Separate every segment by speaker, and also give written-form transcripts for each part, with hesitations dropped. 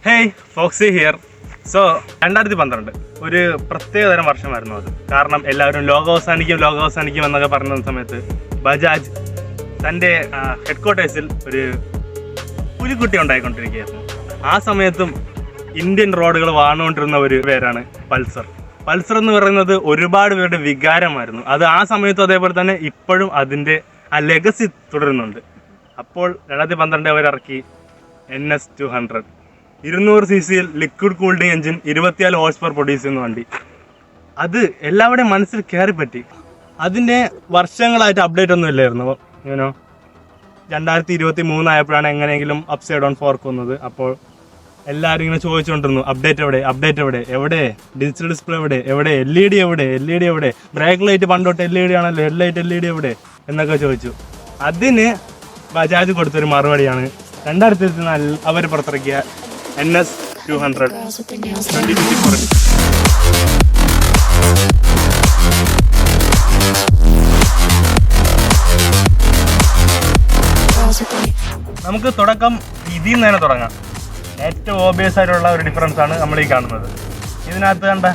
Speaker 1: Hey Foxy here. So 2012 ഒരു പ്രത്യേകതരം വർഷമായിരുന്നു അത്. കാരണം എല്ലാവരും ലോകം അവസാനിക്കും എന്നൊക്കെ പറഞ്ഞ സമയത്ത് ബജാജ് തൻ്റെ ഹെഡ്ക്വാർട്ടേഴ്സിൽ ഒരു പുലിക്കുട്ടി ഉണ്ടായിക്കൊണ്ടിരിക്കുകയായിരുന്നു. ആ സമയത്തും ഇന്ത്യൻ റോഡുകൾ വാണുകൊണ്ടിരുന്ന ഒരു പേരാണ് പൾസർ. പൾസർ എന്ന് പറയുന്നത് ഒരുപാട് പേരുടെ വികാരമായിരുന്നു. അത് ആ സമയത്തും അതേപോലെ തന്നെ ഇപ്പോഴും അതിൻ്റെ ആ ലെഗസി തുടരുന്നുണ്ട്. അപ്പോൾ 2012 അവരിറക്കി NS 200 200cc liquid cooled engine 24 horse power produce ചെയ്യുന്ന വണ്ടി. അത് എല്ലാവരുടെയും മനസ്സിൽ കയറി പറ്റി. അതിൻ്റെ വർഷങ്ങളായിട്ട് അപ്ഡേറ്റ് ഒന്നും ഇല്ലായിരുന്നു. ഇങ്ങനെ 2023 ആയപ്പോഴാണ് എങ്ങനെയെങ്കിലും അപ്സൈഡ് ഡൗൺ ഫോർക്ക് വന്നത്. അപ്പോൾ എല്ലാവരും ഇങ്ങനെ ചോദിച്ചുകൊണ്ടിരുന്നു, അപ്ഡേറ്റ് എവിടെ ഡിജിറ്റൽ ഡിസ്പ്ലേ എവിടെ LED എവിടെ ബ്രേക്ക് ലൈറ്റ് പണ്ടോട്ട് LED ആണല്ലോ, ഹെഡ്ലൈറ്റ് LED എവിടെ എന്നൊക്കെ ചോദിച്ചു. അതിന് ബജാജ് കൊടുത്തൊരു മറുപടിയാണ് 2024 അവർ പുറത്തിറക്കിയ NS 200 2024. നമുക്ക് തുടക്കം ഇതിൽ നിന്ന് തന്നെ തുടങ്ങാം. ഏറ്റവും ഓബിയസ് ആയിട്ടുള്ള ഒരു ഡിഫറൻസ് ആണ് നമ്മൾ ഈ കാണുന്നത്. ഇതിനകത്ത് കണ്ട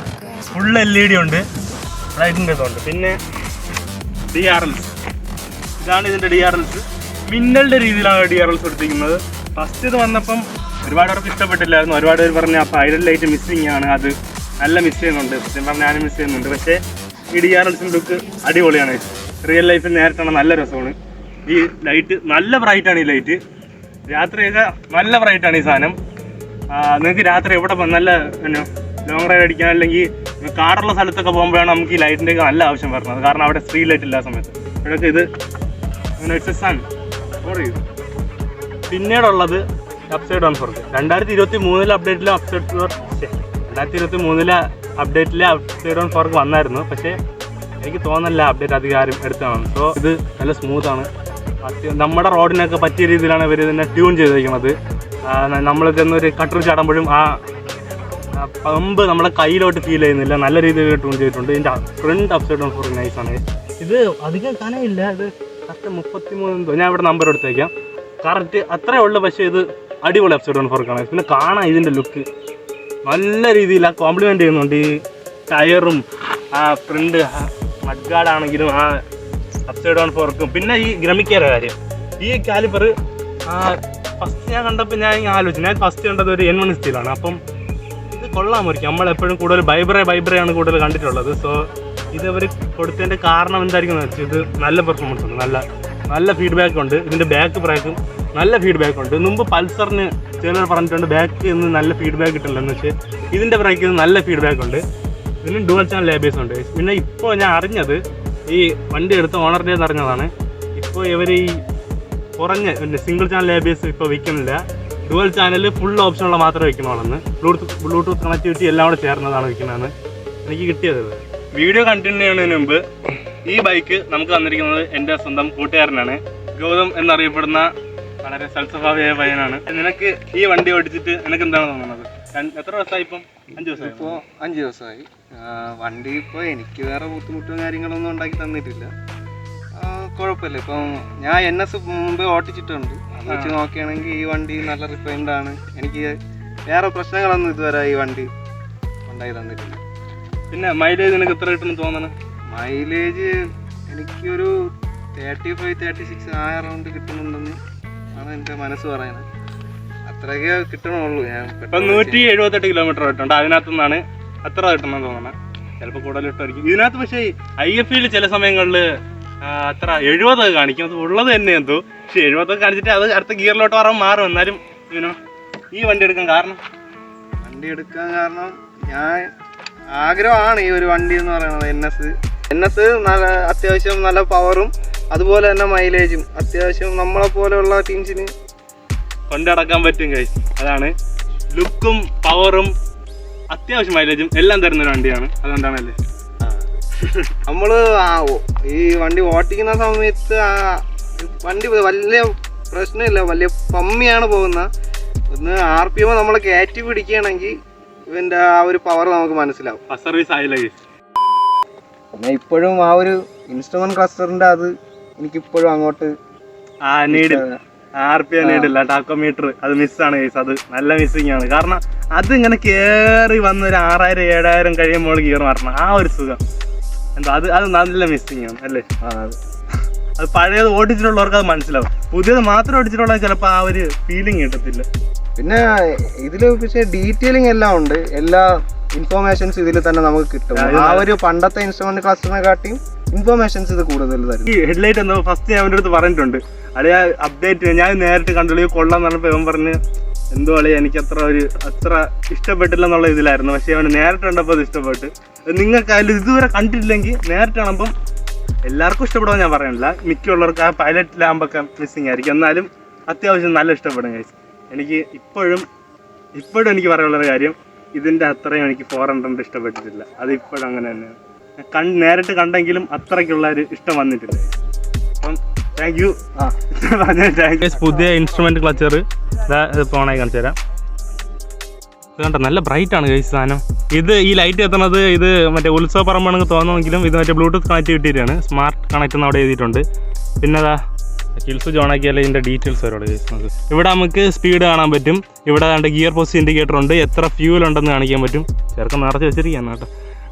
Speaker 1: ഫുൾ LED ഉണ്ട്, ബ്രൈറ്റിൻ്റെ ഇതുണ്ട്. പിന്നെ DRLs, ഇതാണ് ഇതിൻ്റെ DRLs. മിന്നലിൻ്റെ രീതിയിലാണ് DRLs എടുത്തിരിക്കുന്നത്. ഫസ്റ്റ് ഇത് വന്നപ്പം ഒരുപാട് പേർക്ക് ഇഷ്ടപ്പെട്ടില്ലായിരുന്നു. ഒരുപാട് പേര് പറഞ്ഞ അപ്പോൾ ഐഡൽ ലൈറ്റ് മിസ്സിങ് ആണ്, അത് നല്ല മിസ് ചെയ്യുന്നുണ്ട്. സത്യം പറഞ്ഞാൽ ഞാനും മിസ് ചെയ്യുന്നുണ്ട്. പക്ഷേ ഈ DRLസിൻ്റെ ലുക്ക് അടിപൊളിയാണ്. റിയൽ ലൈഫിൽ നേരിട്ടാണ് നല്ല രസമാണ്. ഈ ലൈറ്റ് നല്ല ബ്രൈറ്റാണ്. ഈ ലൈറ്റ് രാത്രിയൊക്കെ നല്ല ബ്രൈറ്റാണ് ഈ സാധനം. നിങ്ങൾക്ക് രാത്രി എവിടെ നല്ല ലോങ് റൈഡ് അടിക്കാൻ അല്ലെങ്കിൽ കാറുള്ള സ്ഥലത്തൊക്കെ പോകുമ്പോഴാണ് നമുക്ക് ഈ ലൈറ്റിൻ്റെയൊക്കെ നല്ല ആവശ്യം വരുന്നത്. കാരണം അവിടെ സ്ട്രീറ്റ് ലൈറ്റ് ഇല്ലാത്ത സമയത്ത് ഇവിടെയൊക്കെ ഇത് it's a sun for you. പിന്നീടുള്ളത് അപ്സൈഡ് ഡൗൺ ഫോർക്ക്. 2023 അപ്ഡേറ്റിലെ 2023 അപ്ഡേറ്റിലെ അപ്സൈഡ് ഡൗൺ ഫോർക്ക് വന്നായിരുന്നു. പക്ഷേ എനിക്ക് തോന്നുന്നില്ല അപ്ഡേറ്റ് അധികം ആരും എടുത്താണ്. സോ ഇത് നല്ല സ്മൂത്താണ്. നമ്മുടെ റോഡിനൊക്കെ പറ്റിയ രീതിയിലാണ് ഇവർ ഇതിനെ ട്യൂൺ ചെയ്തിരിക്കുന്നത്. നമ്മൾക്ക് എന്നൊരു കട്ടർ ചാടുമ്പോഴും ആ പമ്പ് നമ്മുടെ കയ്യിലോട്ട് ഫീൽ ചെയ്യുന്നില്ല, നല്ല രീതിയിൽ ട്യൂൺ ചെയ്തിട്ടുണ്ട്. ഇതിൻ്റെ ഫ്രണ്ട് അപ്സൈഡ് ഡൗൺ ഫോർക്ക് നൈസാണ്. ഇത് അധികം കനയില്ല, ഇത് കറക്റ്റ് 33, ഞാൻ ഇവിടെ നമ്പർ എടുത്തേക്കാം, കറക്റ്റ് അത്രേ ഉള്ളൂ. പക്ഷേ ഇത് അടിപൊളി അപ്സൈഡ് ഡൗൺ ഫോർക്കാണ്. പിന്നെ കാണാൻ ഇതിൻ്റെ ലുക്ക് നല്ല രീതിയിൽ ആ കോംപ്ലിമെൻ്റ് ചെയ്യുന്നുണ്ട്. ഈ ടയറും ആ ഫ്രണ്ട് മഡ്ഗാർഡാണെങ്കിലും ആ അപ്സൈഡ് ഡൗൺ ഫോർക്കും. പിന്നെ ഈ ഗ്രമിക്കയുടെ കാര്യം, ഈ കാലിപ്പർ ഫസ്റ്റ് ഞാൻ കണ്ടപ്പോൾ ഞാൻ ആലോചിച്ചു. ഞാൻ ഫസ്റ്റ് കണ്ടത് ഒരു N1 സ്റ്റീലാണ്. അപ്പം ഇത് കൊള്ളാമായിരിക്കും. നമ്മളെപ്പോഴും കൂടുതൽ ബൈബ്രയാണ് കൂടുതൽ കണ്ടിട്ടുള്ളത്. സോ ഇതവർ കൊടുത്തതിൻ്റെ കാരണം എന്തായിരിക്കും വെച്ചാൽ ഇത് നല്ല പെർഫോമൻസ് ഉണ്ട്, നല്ല ഫീഡ്ബാക്ക് ഉണ്ട്. ഇതിൻ്റെ ബാക്ക് ബ്രേക്കും നല്ല ഫീഡ്ബാക്ക് ഉണ്ട്. മുമ്പ് പൾസറിന് ചിലർ പറഞ്ഞിട്ടുണ്ട് ബാക്ക് നിന്ന് നല്ല ഫീഡ്ബാക്ക് കിട്ടില്ലെന്ന് വെച്ചാൽ ഇതിൻ്റെ ബ്രേക്കിൽ നല്ല ഫീഡ്ബാക്ക് ഉണ്ട്. ഇതിന് ഡുവൽ ചാനൽ ABS ഉണ്ട്. പിന്നെ ഇപ്പോൾ ഞാൻ അറിഞ്ഞത് ഈ വണ്ടി എടുത്ത ഓണറിൻ്റെ അറിഞ്ഞതാണ്, ഇപ്പോൾ ഇവർ ഈ കുറഞ്ഞ സിംഗിൾ ചാനൽ ABS ഇപ്പോൾ വയ്ക്കുന്നില്ല, ഡുവൽ ചാനൽ ഫുൾ ഓപ്ഷനുള്ള മാത്രമേ വയ്ക്കണോളെന്ന്. ബ്ലൂടൂത്ത് കണക്ടിവിറ്റി എല്ലാം കൂടെ ചേർന്നതാണ് വയ്ക്കുന്നതെന്ന് എനിക്ക് കിട്ടിയത്. വീഡിയോ കണ്ടിന്യൂ ചെയ്യുന്നതിന് മുമ്പ് ഈ ബൈക്ക് നമുക്ക് തന്നിരിക്കുന്നത് എൻ്റെ സ്വന്തം കൂട്ടുകാരനാണ്, ഗൗതം എന്നറിയപ്പെടുന്ന വളരെ സൽസ്വഭാവിയായ പയ്യനാണ്. നിനക്ക് ഈ വണ്ടി ഓടിച്ചിട്ട് നിനക്ക് എന്താണ് തോന്നുന്നത്? എത്ര ദിവസമായി? ഇപ്പം 5 ദിവസമായി.
Speaker 2: ഇപ്പോൾ 5 ദിവസമായി. വണ്ടി ഇപ്പോൾ എനിക്ക് വേറെ ബുദ്ധിമുട്ടും കാര്യങ്ങളൊന്നും ഉണ്ടാക്കി തന്നിട്ടില്ല, കുഴപ്പമില്ല. ഇപ്പം ഞാൻ NS മുമ്പേ ഓട്ടിച്ചിട്ടുണ്ട്. അത് വെച്ച് നോക്കുകയാണെങ്കിൽ ഈ വണ്ടി നല്ല റിഫൈൻഡ് ആണ്. എനിക്ക് വേറെ പ്രശ്നങ്ങളൊന്നും ഇതുവരെ ഈ വണ്ടി ഉണ്ടാക്കി തന്നിട്ടില്ല.
Speaker 1: പിന്നെ മൈലേജ് നിനക്ക് എത്ര കിട്ടുമെന്ന് തോന്നണം?
Speaker 2: മൈലേജ് എനിക്കൊരു 35-36 ആ റൗണ്ട് കിട്ടുന്നുണ്ടെന്ന് ആണ് എൻ്റെ മനസ്സ് പറയുന്നത്. അത്രയൊക്കെ കിട്ടണുള്ളൂ. ഞാൻ
Speaker 1: ഇപ്പം 178 കിലോമീറ്റർ കിട്ടുന്നുണ്ട്. അതിനകത്തുനിന്നാണ് അത്ര കിട്ടണമെന്ന് തോന്നണം. ചിലപ്പോൾ കൂടുതൽ കിട്ടുമായിരിക്കും ഇതിനകത്ത്. പക്ഷേ IFEയിൽ ചില സമയങ്ങളിൽ അത്ര 70 കാണിക്കും. അത് ഉള്ളത് തന്നെ എന്തോ. പക്ഷേ 70 കാണിച്ചിട്ട് അത് അടുത്ത ഗിയറിലോട്ട് മാറും. എന്നാലും ഈ വണ്ടി എടുക്കാൻ കാരണം
Speaker 2: ഞാൻ ആഗ്രഹമാണ് ഈ ഒരു വണ്ടി എന്ന് പറയുന്നത്. NS നല്ല അത്യാവശ്യം നല്ല പവറും അതുപോലെ തന്നെ മൈലേജും അത്യാവശ്യം നമ്മളെ പോലെയുള്ള ടീംസിന്
Speaker 1: കൊണ്ടടക്കാൻ പറ്റും ഗൈസ്. അതാണ് ലുക്കും പവറും അത്യാവശ്യം മൈലേജും എല്ലാം തരുന്നൊരു വണ്ടിയാണ്. അതുകൊണ്ടാണല്ലേ
Speaker 2: നമ്മൾ ഈ വണ്ടി ഓട്ടിക്കുന്ന സമയത്ത് വണ്ടി വലിയ പ്രശ്നമില്ല, വലിയ പമ്മിയാണ് പോകുന്നത്. ഒന്ന് RPM നമ്മൾ കയറ്റി പിടിക്കുകയാണെങ്കിൽ ഇവൻ്റെ ആ ഒരു പവർ നമുക്ക് മനസ്സിലാവും.
Speaker 1: സർവീസ് ആയില്ല.
Speaker 2: പിന്നെ ഇപ്പോഴും ആ ഒരു ഇൻസ്ട്രുമെന്റ് ക്ലസ്റ്ററിൻ്റെ അത് എനിക്കിപ്പോഴും അങ്ങോട്ട്
Speaker 1: RPM ഇടില്ല, ടാക്കോമീറ്റർ അത് മിസ്സാണ് ഗൈസ്. അത് നല്ല മിസ്സിങ് ആണ്. കാരണം അത് ഇങ്ങനെ കയറി വന്ന് ഒരു 6000-7000 കഴിയുമ്പോൾ ഗിയർ മാറണം. ആ ഒരു സുഖം എന്താ അത് നല്ല മിസ്സിങ് ആണ് അല്ലേ? അത് പഴയത് ഓടിച്ചിട്ടുള്ളവർക്ക് അത് മനസ്സിലാവും. പുതിയത് മാത്രം ഓടിച്ചിട്ടുള്ള ചിലപ്പോൾ ആ ഒരു ഫീലിംഗ് കിട്ടത്തില്ല.
Speaker 2: പിന്നെ ഇതിൽ പക്ഷേ ഡീറ്റെയിലിംഗ് എല്ലാം ഉണ്ട്. എല്ലാ ഇൻഫോർമേഷൻസ് ഇതിൽ തന്നെ നമുക്ക് കിട്ടും. ആ ഒരു പണ്ടത്തെ ഇൻസ്ട്രുമെന്റ് ക്ലസ്റ്ററിനെ കാട്ടിയും ഇൻഫോർമേഷൻസ് ഇത് കൂടുതൽ തരും.
Speaker 1: ഈ ഹെഡ്ലൈറ്റ് എന്തോ ഫസ്റ്റ് ഞാൻ അവൻ്റെ അടുത്ത് പറഞ്ഞിട്ടുണ്ട്, അളിയ അപ്ഡേറ്റ് ഞാൻ നേരിട്ട് കണ്ടുള്ളൂ കൊള്ളാന്ന് പറഞ്ഞപ്പോൾ ഇവൻ പറഞ്ഞ് എന്തോ അളിയ എനിക്ക് അത്ര ഇഷ്ടപ്പെട്ടില്ല എന്നുള്ള ഇതിലായിരുന്നു. പക്ഷേ അവന് നേരിട്ട് കണ്ടപ്പോൾ അത് ഇഷ്ടപ്പെട്ട്. നിങ്ങൾക്ക് അതിൽ ഇതുവരെ കണ്ടിട്ടില്ലെങ്കിൽ നേരിട്ട് കാണുമ്പം എല്ലാവർക്കും ഇഷ്ടപ്പെടുമെന്ന് ഞാൻ പറയണില്ല. മിക്കുള്ളവർക്ക് ആ പൈലറ്റ് ലാമ്പൊക്കെ മിസ്സിങ് ആയിരിക്കും, എന്നാലും അത്യാവശ്യം നല്ല ഇഷ്ടപ്പെടും ഗൈസ്. എനിക്ക് ഇപ്പോഴും എനിക്ക് പറയാനുള്ളൊരു കാര്യം, ഇതിൻ്റെ അത്രയും എനിക്ക് 400 ഇഷ്ടപ്പെട്ടിട്ടില്ല. അത് ഇപ്പോഴും അങ്ങനെ തന്നെയാണ്. നേരിട്ട് കണ്ടെങ്കിലും അത്രയ്ക്കുള്ള ഒരു ഇഷ്ടം വന്നിട്ടില്ല. അപ്പം താങ്ക് യു. പുതിയ ഇൻസ്ട്രുമെന്റ് ക്ലച്ചർ ഓണായി കാണിച്ചു തരാം. ഇത് കണ്ടോ, നല്ല ബ്രൈറ്റ് ആണ് ഗൈസ് സാധനം. ഇത് ഈ ലൈറ്റ് എത്തുന്നത് ഇത് മറ്റേ ഉത്സവ പറമ്പാണെങ്കിൽ തോന്നുമെങ്കിലും ഇത് മറ്റേ ബ്ലൂടൂത്ത് കണക്റ്റിവിറ്റിയാണ്. സ്മാർട്ട് കണക്റ്റ് എന്ന് അവിടെ എഴുതിയിട്ടുണ്ട്. പിന്നെ അതാ കിൽ സ്വിച്ച് ഓണാക്കിയാലേ ഇതിൻ്റെ ഡീറ്റെയിൽസ് വരുള്ളൂ ഗൈസ്. നമുക്ക് ഇവിടെ നമുക്ക് സ്പീഡ് കാണാൻ പറ്റും. ഇവിടെ അതിൻ്റെ ഗിയർ പോസ്റ്റ് ഇൻഡിക്കേറ്റർ ഉണ്ട്. എത്ര ഫ്യൂൽ ഉണ്ടെന്ന് കാണിക്കാൻ പറ്റും. ചെറുക്കം നിറച്ച് വെച്ചിരിക്കുകയാണ് കേട്ടോ.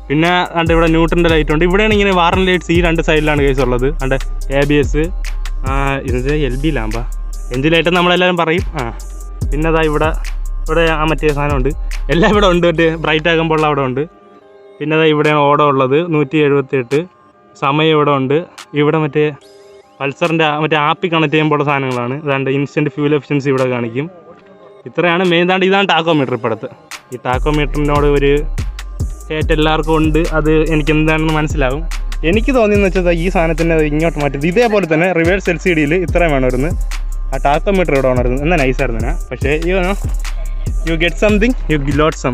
Speaker 1: പിന്നെ അണ്ട് ഇവിടെ ന്യൂട്രൻ്റെ ലൈറ്റ് ഉണ്ട്. ഇവിടെയാണ് ഇങ്ങനെ വാറൻ ലൈറ്റ്സ് ഈ 2 സൈഡിലാണ് കേസ് ഉള്ളത്. അണ്ട് ABS, ഇതിൻ്റെ LB ലാമ്പാ, എഞ്ചിൻ ലൈറ്റ് നമ്മളെല്ലാവരും പറയും. പിന്നെ അതാ ഇവിടെ ആ മറ്റേ സാധനമുണ്ട്. എല്ലാം ഇവിടെ ഉണ്ട്. മറ്റേ ബ്രൈറ്റ് ആകുമ്പോൾ അവിടെ ഉണ്ട്. പിന്നെ അതാ ഇവിടെയാണ് ഓടം ഉള്ളത് 178. സമയം ഇവിടെ ഉണ്ട്. ഇവിടെ മറ്റേ പൾസറിൻ്റെ മറ്റേ ആപ്പിൽ കണക്ട് ചെയ്യുമ്പോഴുള്ള സാധനങ്ങളാണ്. അതാണ്ട് ഇൻസ്റ്റൻറ്റ് ഫ്യൂൽ എഫിഷ്യൻസി ഇവിടെ കാണിക്കും. ഇത്രയാണ് മെയിൻ. ഇതാണ് ടാക്കോമീറ്റർ. ഇപ്പോഴത്തെ ഈ ടാക്കോമീറ്ററിനോട് ഒരു കേട്ട് എല്ലാവർക്കും ഉണ്ട്. അത് എനിക്ക് എന്താണെന്ന് മനസ്സിലാവും. എനിക്ക് തോന്നിയെന്ന് വെച്ചാൽ ഈ സാധനത്തിൻ്റെ ഇങ്ങോട്ട് മാറ്റി ഇതേപോലെ തന്നെ റിവേഴ്സ് LCDയിൽ ഇത്രയും വേണമായിരുന്നു. ആ ടാക്കോമീറ്റർ ഇവിടെ വേണമായിരുന്നു. എന്നാൽ നൈസായിരുന്നു. പക്ഷേ you get something, you lot some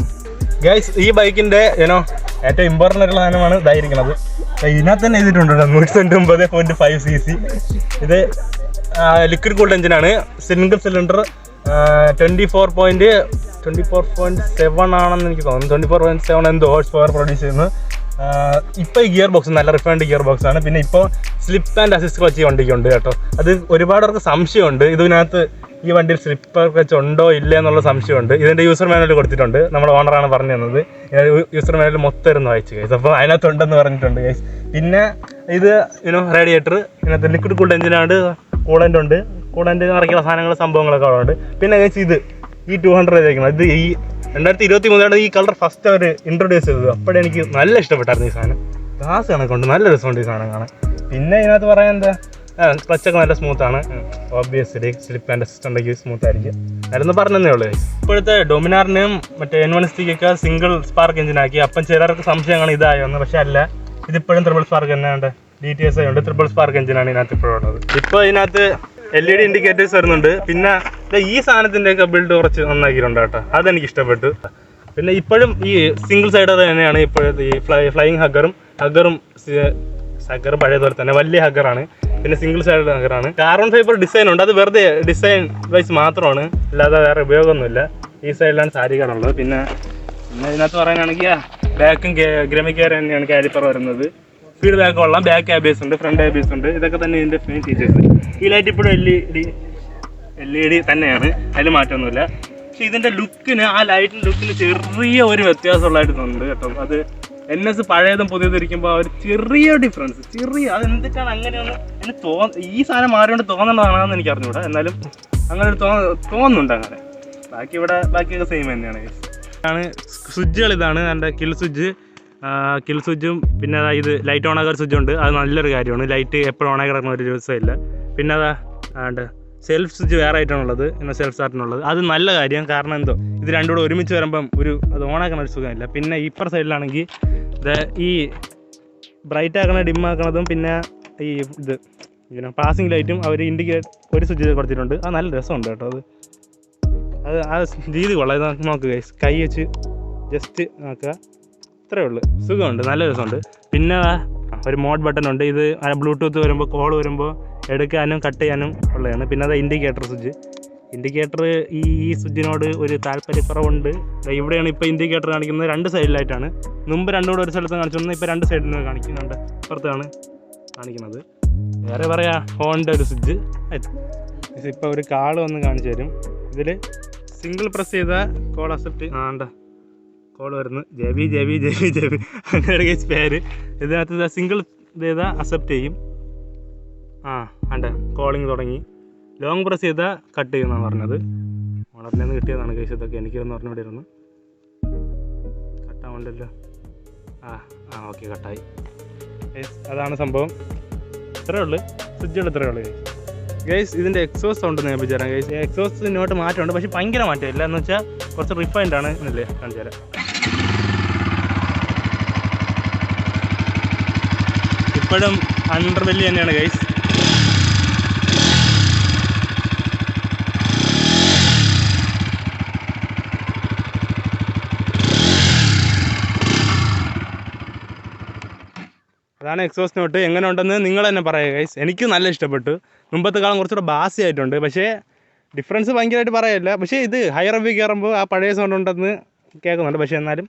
Speaker 1: guys. ഈ ബൈക്കിൻ്റെ ഏറ്റവും ഇമ്പോർട്ടൻ്റ് ആയിട്ടുള്ള സാധനമാണ് ഇതായിരിക്കുന്നത്. ഇതിനകത്ത് തന്നെ എഴുതിയിട്ടുണ്ട് 199.5 cc. ഇത് ലിക്വിഡ് കൂൾഡ് എഞ്ചിനാണ്. സിംഗിൾ സിലിണ്ടർ 24.7 ആണെന്ന് എനിക്ക് തോന്നുന്നു. 24.7 എന്തോ ഹോഴ്സ് പവർ പ്രൊഡ്യൂസ് ചെയ്യുന്നു. ഇപ്പോൾ ഈ ഗിയർ ബോക്സ് നല്ല റിഫൈൻഡ് ഗിയർ ബോക്സ് ആണ്. പിന്നെ ഇപ്പോൾ സ്ലിപ്പ് ആൻഡ് അസിസ്റ്റ് ക്ലച്ച് ഈ വണ്ടിക്കുണ്ട് കേട്ടോ. അത് ഒരുപാട് പേർക്ക് സംശയമുണ്ട്. ഇതിനകത്ത് ഈ വണ്ടിയിൽ സ്ലിപ്പർ ക്ലച്ച് ഉണ്ടോ ഇല്ല എന്നുള്ള സംശയമുണ്ട്. ഇതിൻ്റെ യൂസർ മാനുവൽ കൊടുത്തിട്ടുണ്ട്. നമ്മുടെ ഓണറാണ് പറഞ്ഞു തന്നത്. യൂസർ മാനുവൽ മൊത്തം ഇരുന്ന് വായിച്ചു ഗൈസ്. അപ്പോൾ അതിനകത്തുണ്ടെന്ന് പറഞ്ഞിട്ടുണ്ട് ഗൈസ്. പിന്നെ ഇത് റേഡിയേറ്റർ, ഇതിനകത്ത് ലിക്വിഡ് കൂൾഡ് എഞ്ചിനാണ്. കൂളൻ്റ് ഉണ്ട്. കൂളൻ്റ് നിറയ്ക്കുന്ന സാധനങ്ങൾ സംഭവങ്ങളൊക്കെ അവിടെ ഉണ്ട്. പിന്നെ ഗൈസ് ഇത് ഈ 200 ചെയ്തേക്കുന്നത് ഇത് ഈ 2023 ഈ കളർ ഫസ്റ്റ് അവർ ഇൻട്രൊഡ്യൂസ് ചെയ്തത്. അപ്പോഴേ എനിക്ക് നല്ല ഇഷ്ടപ്പെട്ടായിരുന്നു ഈ സാധനം. ഗ്ലാസ് കണക്കുണ്ട്, നല്ല രസമുണ്ട് ഈ സാധനം കാണാൻ. പിന്നെ ഇതിനകത്ത് പറയാൻ എന്താ, ക്ലച്ചൊക്കെ നല്ല സ്മൂത്താണ്. ഓബ്വിയസ്ലി സ്ലിപ്പ് ആൻഡ് അസിസ്റ്റ് ഉണ്ടെങ്കിൽ സ്മൂത്ത് ആയിരിക്കും. അതൊന്ന് പറഞ്ഞതേ ഉള്ളൂ. ഇപ്പോഴത്തെ ഡൊമിനാറിനും മറ്റേ N160 സിംഗിൾ സ്പാർക്ക് എഞ്ചിനാക്കി. അപ്പം ചിലർക്ക് സംശയമാണ് ഇതായോന്ന്. പക്ഷെ അല്ല, ഇതിപ്പോഴും ട്രിപ്പിൾ സ്പാർക്ക് തന്നെ ഉണ്ട്. DTS ഉണ്ട്. ട്രിപ്പിൾ സ്പാർക്ക് എഞ്ചിനാണ് ഇതിനകത്ത് ഇപ്പോഴും ഉള്ളത്. ഇപ്പോൾ ഇതിനകത്ത് LED ഇൻഡിക്കേറ്റേഴ്സ് വരുന്നുണ്ട്. പിന്നെ ഈ സാധനത്തിൻ്റെയൊക്കെ ബിൽഡ് കുറച്ച് നന്നാക്കിയിട്ടുണ്ട് കേട്ടോ. അതെനിക്ക് ഇഷ്ടപ്പെട്ടു. പിന്നെ ഇപ്പോഴും ഈ സിംഗിൾ സൈഡർ തന്നെയാണ് ഇപ്പോഴത്തെ ഈ ഫ്ലൈയിങ് ഹഗ്ഗറും പഴയതുപോലെ തന്നെ വലിയ ഹഗ്ഗറാണ്. പിന്നെ സിംഗിൾ സൈഡ് ഹഗ്ഗറാണ്. കാർബൺ ഫൈബർ ഡിസൈൻ ഉണ്ട്. അത് വെറുതെ ഡിസൈൻ വൈസ് മാത്രമാണ്, അല്ലാതെ വേറെ ഉപയോഗമൊന്നുമില്ല. ഈ സൈഡിലാണ് സാരികാറുള്ളത്. പിന്നെ ഇതിനകത്ത് പറയാനാണെങ്കിൽ ബാക്കും ഗ്രമിക്കാർ തന്നെയാണ് കാലിപ്പർ വരുന്നത്. സ്പീഡ് ബാക്ക് കൊള്ളാം. ബാക്ക് ABS ഉണ്ട്, ഫ്രണ്ട് ABS ഉണ്ട്. ഇതൊക്കെ തന്നെ ഇതിൻ്റെ മെയിൻ ഫീച്ചേഴ്സ്. ഈ ലൈറ്റ് ഇപ്പോഴും LED തന്നെയാണ്, അതിൽ മാറ്റമൊന്നുമില്ല. പക്ഷെ ഇതിൻ്റെ ലുക്കിന്, ആ ലൈറ്റിൻ്റെ ലുക്കിന് ചെറിയ ഒരു വ്യത്യാസമുള്ളതായിട്ട് തോന്നുന്നുണ്ട് കേട്ടോ. അത് NS പഴയതും പുതിയതും ഇരിക്കുമ്പോൾ ഒരു ചെറിയ ഡിഫറൻസ്, അത് എന്തിട്ടാണ് അങ്ങനെയൊന്ന് ഈ സാധനം മാറിയോണ്ട് തോന്നണതാണെന്ന് എനിക്ക് അറിഞ്ഞൂടാ. എന്നാലും അങ്ങനെ ഒരു തോന്നുന്നുണ്ട് അങ്ങനെ. ബാക്കിയൊക്കെ സെയിം തന്നെയാണ്. സ്വിച്ചുകൾ ഇതാണ് എൻ്റെ കിൽ സ്വിച്ചും. പിന്നെ ഇത് ലൈറ്റ് ഓൺ ആക്കാൻ സ്വിച്ച് ഉണ്ട്. അത് നല്ലൊരു കാര്യമാണ്. ലൈറ്റ് എപ്പോഴും ഓൺ ആക്കി കിടക്കുന്ന ഒരു ദിവസമില്ല. പിന്നെ അതാണ്ട് സെൽഫ് സ്വിച്ച് വേറെ ആയിട്ടാണുള്ളത്, പിന്നെ സെൽഫ് സ്റ്റാർട്ടിനുള്ളത്. അത് നല്ല കാര്യം. കാരണം എന്തോ ഇത് രണ്ടും കൂടെ ഒരുമിച്ച് വരുമ്പം അത് ഓണാക്കണ ഒരു സുഖമില്ല. പിന്നെ ഇപ്പർ സൈഡിലാണെങ്കിൽ ഈ ബ്രൈറ്റ് ആക്കണ ഡിമ്മാക്കണതും പിന്നെ ഈ പാസിംഗ് ലൈറ്റും അവർ ഒരു സ്വിച്ച് കൊടുത്തിട്ടുണ്ട്. അത് നല്ല രസമുണ്ട് കേട്ടോ. ആ രീതി കൊള്ളാം. ഇത് നോക്കുക, കൈ വെച്ച് ജസ്റ്റ് നോക്കുക, ഇത്രയേ ഉള്ളൂ. സുഖമുണ്ട്, നല്ല രസമുണ്ട്. പിന്നെ ഒരു മോഡ് ബട്ടൺ ഉണ്ട്. ഇത് ബ്ലൂടൂത്ത് വരുമ്പോൾ കോൾ വരുമ്പോൾ എടുക്കാനും കട്ട് ചെയ്യാനും ഉള്ളതാണ്. പിന്നെ അത് ഇൻഡിക്കേറ്റർ ഈ സ്വിച്ചിനോട് ഒരു താല്പര്യക്കുറവുണ്ട്. ഇവിടെയാണ് ഇപ്പോൾ ഇൻഡിക്കേറ്റർ കാണിക്കുന്നത്. 2 സൈഡിലായിട്ടാണ്. മുമ്പ് രണ്ടും കൂടെ ഒരു സ്ഥലത്ത് കാണിച്ചിരുന്നത്. ഇപ്പോൾ 2 സൈഡിൽ നിന്ന് കാണിക്കുന്നുണ്ട്. പുറത്താണ് കാണിക്കുന്നത്. വേറെ പറയാം, ഹോണിൻ്റെ ഒരു സ്വിച്ച്. ഇപ്പോൾ ഒരു കാൾ വന്ന് കാണിച്ചു തരും. ഇതിൽ സിംഗിൾ പ്രസ് ചെയ്താൽ കോൾ അക്സെപ്റ്റ് കോൾ വരുന്നു. ജെബി അങ്ങനെ ഗൈസ് പേര്. ഇതിനകത്ത് സിംഗിൾ ഇത് ചെയ്താൽ അക്സെപ്റ്റ് ചെയ്യും. കോളിങ് തുടങ്ങി. ലോങ് പ്രസ് ചെയ്താൽ കട്ട് ചെയ്യുമെന്നാണ് പറഞ്ഞത്. ഓണറിൽ നിന്ന് കിട്ടിയതാണ് ഗൈസ് ഇതൊക്കെ. എനിക്കൊന്ന് പറഞ്ഞുകൂടിയിരുന്നു. കട്ടാവണ്ടല്ലോ. ഓക്കെ കട്ടായി ഗൈസ്. അതാണ് സംഭവം. ഇത്രയേ ഉള്ളൂ. സ്വിച്ചുകൾ ഇത്രയേ ഉള്ളൂ ഗൈസ്. ഗൈസ് ഇതിൻ്റെ എക്സോസ് സൗണ്ട് ഞാൻ വിചാരം ഗൈസ്. എക്സോസിനോട്ട് മാറ്റമുണ്ട്, പക്ഷേ ഭയങ്കര മാറ്റമില്ല. എന്ന് വെച്ചാൽ കുറച്ച് റിഫൈൻഡ് ആണ് എന്നല്ലേ കാണിച്ചു തരാം. ഇപ്പോഴും അണ്ടർവെല്ലി തന്നെയാണ് ഗൈസ്. അതാണ് എക്സോസ് നോട്ട്. എങ്ങനെ ഉണ്ടെന്ന് നിങ്ങൾ തന്നെ പറയുക ഗൈസ്. എനിക്ക് നല്ല ഇഷ്ടപ്പെട്ടു. മുമ്പത്തെ കാലം കുറച്ചുകൂടെ ബാസി ആയിട്ടുണ്ട്, പക്ഷേ ഡിഫറൻസ് ഭയങ്കരമായിട്ട് പറയില്ല. പക്ഷേ ഇത് ഹയർ അപ്പ് കയറുമ്പോൾ ആ പഴയ സൗണ്ട് ഉണ്ടെന്ന് കേൾക്കുന്നുണ്ട്. പക്ഷേ എന്നാലും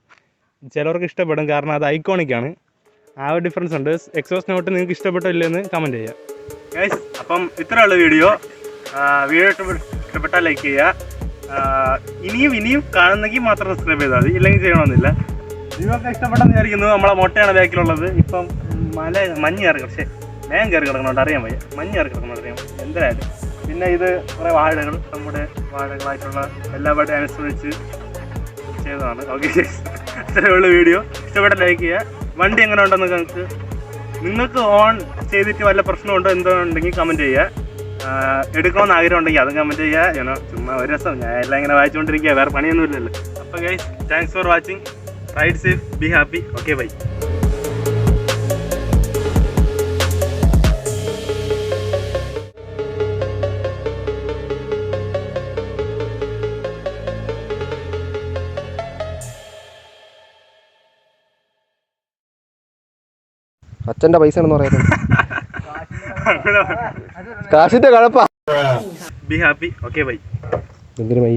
Speaker 1: ചിലവർക്ക് ഇഷ്ടപ്പെടും, കാരണം അത് ഐക്കോണിക്കാണ്. ആ ഒരു ഡിഫറൻസ് ഉണ്ട്. എക്സോസ് നോട്ട് നിങ്ങൾക്ക് ഇഷ്ടപ്പെട്ടില്ലെന്ന് കമൻറ്റ് ചെയ്യുക ഗൈസ്. അപ്പം ഇത്രയുള്ള വീഡിയോ ഇഷ്ടപ്പെട്ടാൽ ലൈക്ക് ചെയ്യുക. ഇനിയും കാണുന്നെങ്കിൽ മാത്രം സബ്സ്ക്രൈബ് ചെയ്താൽ മതി, ഇല്ലെങ്കിൽ ചെയ്യണമെന്നില്ല. നിങ്ങൾക്ക് ഇഷ്ടപ്പെട്ടെന്ന് വിചാരിക്കുന്നു. നമ്മളെ മുട്ടയാണ് ബാക്കിലുള്ളത്. ഇപ്പം മഞ്ഞ് കയറി, പക്ഷേ മേം കയറി കിടക്കണോണ്ട് അറിയാൻ വയ്യ. മഞ്ഞ് കയറി കിടക്കണോണ്ട് അറിയാം എന്തായാലും. പിന്നെ ഇത് കുറേ വാഴകൾ, നമ്മുടെ വാഴകളായിട്ടുള്ള എല്ലാ പാട്ടും അനുസരിച്ച് ചെയ്തതാണ്. ഓക്കെ, ഇത്രയുള്ള വീഡിയോ. ഇഷ്ടപ്പെട്ട ലൈക്ക് ചെയ്യുക. വണ്ടി എങ്ങനെ ഉണ്ടെന്ന് നിങ്ങൾക്ക് ഓൺ ചെയ്തിട്ട് വല്ല പ്രശ്നമുണ്ടോ എന്തോ ഉണ്ടെങ്കിൽ കമൻറ്റ് ചെയ്യുക. എടുക്കണമെന്ന് ആഗ്രഹം ഉണ്ടെങ്കിൽ അത് കമൻറ്റ് ചെയ്യുക. ചുമ്മാ ഒരു രസം ഞാൻ എല്ലാം ഇങ്ങനെ വായിച്ചുകൊണ്ടിരിക്കുക, വേറെ പണിയൊന്നുമില്ലല്ലോ. അപ്പോൾ guys, thanks for watching. Ride safe, be happy. Okay, bye.
Speaker 2: അച്ഛൻ്റെ പൈസ ആണെന്ന് പറയുന്നത്. കാശിന്റെ കഴപ്പാ.
Speaker 1: Be happy. Okay, bye.
Speaker 2: എന്തിനു മൈ